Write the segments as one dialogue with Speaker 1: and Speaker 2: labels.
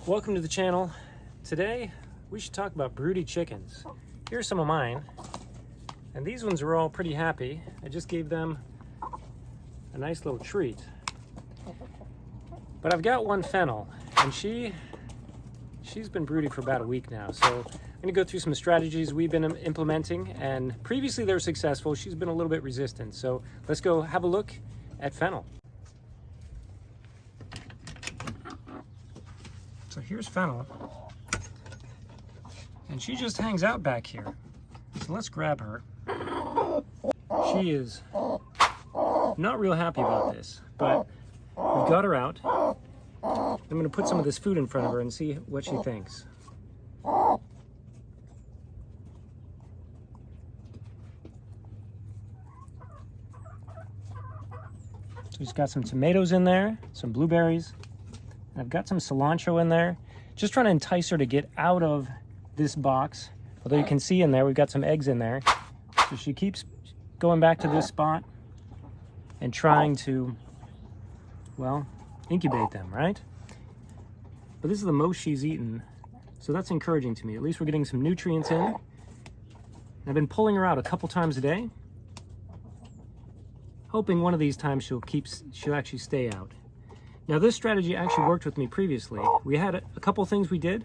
Speaker 1: Welcome to the channel. Today we should talk about broody chickens. Here's some of mine, and these ones are all pretty happy. I just gave them a nice little treat. But I've got one Fennel, and she's been broody for about a week now. So I'm gonna go through some strategies we've been implementing, and previously they were successful. She's been a little bit resistant. So let's go have a look at Fennel. So here's Fennel, and she just hangs out back here. So let's grab her. She is not real happy about this, but we've got her out. I'm going to put some of this food in front of her and see what she thinks. So she's got some tomatoes in there, some blueberries. I've got some cilantro in there, just trying to entice her to get out of this box. Although you can see in there, we've got some eggs in there. So she keeps going back to this spot and trying to, well, incubate them, right? But this is the most she's eaten, so that's encouraging to me. At least we're getting some nutrients in. I've been pulling her out a couple times a day, hoping one of these times she'll actually stay out. Now this strategy actually worked with me previously. We had a couple things we did,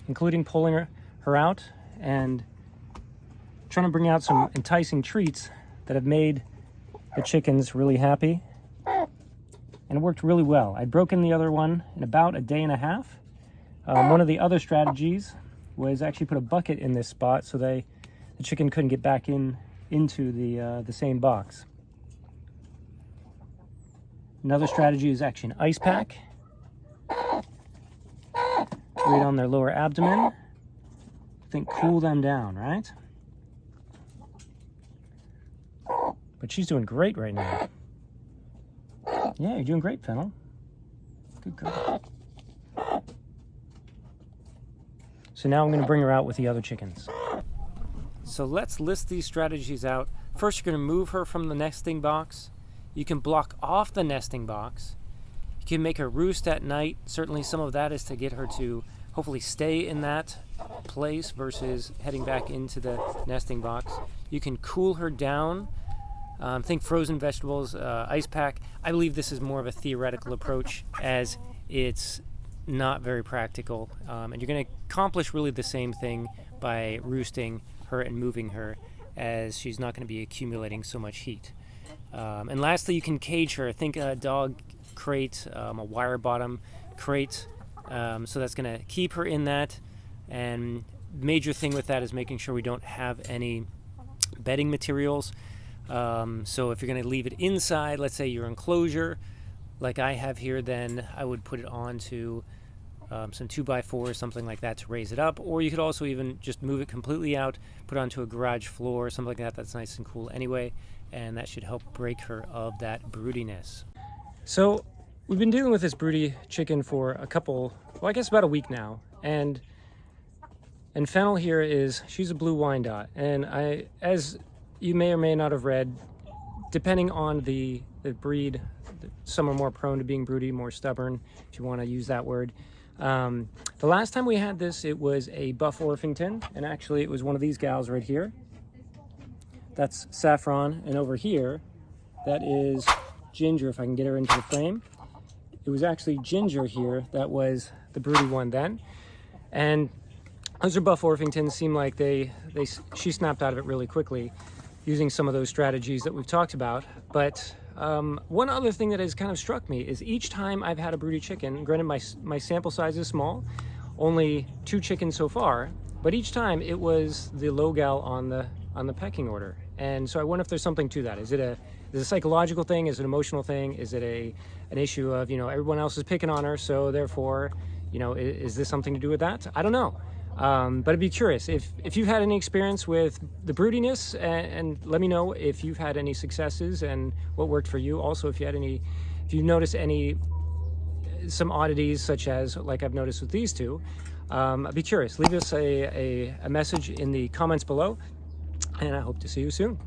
Speaker 1: including pulling her out and trying to bring out some enticing treats that have made the chickens really happy. And it worked really well. I'd broken the other one in about a day and a half. One of the other strategies was actually put a bucket in this spot so the chicken couldn't get back into the same box. Another strategy is actually an ice pack right on their lower abdomen. I think cool them down, right? But she's doing great right now. Yeah, you're doing great, Fennel. Good girl. So now I'm going to bring her out with the other chickens. So let's list these strategies out. First, you're going to move her from the nesting box. You can block off the nesting box. You can make her roost at night. Certainly some of that is to get her to hopefully stay in that place versus heading back into the nesting box. You can cool her down. Think frozen vegetables, ice pack. I believe this is more of a theoretical approach as it's not very practical. And you're going to accomplish really the same thing by roosting her and moving her, as she's not going to be accumulating so much heat. And lastly, you can cage her. Think a dog crate, a wire bottom crate. So that's going to keep her in that. And major thing with that is making sure we don't have any bedding materials. So if you're going to leave it inside, let's say your enclosure, like I have here, then I would put it onto some 2x4 or something like that to raise it up. Or you could also even just move it completely out, put it onto a garage floor, something like that. That's nice and cool anyway. And that should help break her of that broodiness. So we've been dealing with this broody chicken for I guess about a week now. And Fennel here she's a blue Wyandotte. And as you may or may not have read, depending on the breed, some are more prone to being broody, more stubborn, if you want to use that word. The last time we had this, it was a Buff Orpington, and actually it was one of these gals right here. That's Saffron, and over here, that is Ginger, if I can get her into the frame. It was actually Ginger here that was the broody one then. And those are Buff Orpingtons. Seem like she snapped out of it really quickly using some of those strategies that we've talked about. But one other thing that has kind of struck me is each time I've had a broody chicken, granted my sample size is small, only 2 chickens so far, but each time it was the low gal on the pecking order. And so I wonder if there's something to that. Is it a psychological thing? Is it an emotional thing? Is it an issue of, everyone else is picking on her, so therefore, is this something to do with that? I don't know. But I'd be curious if you've had any experience with the broodiness, and let me know if you've had any successes and what worked for you. Also, if you noticed some oddities, such as like I've noticed with these two, I'd be curious. Leave us a message in the comments below, and I hope to see you soon.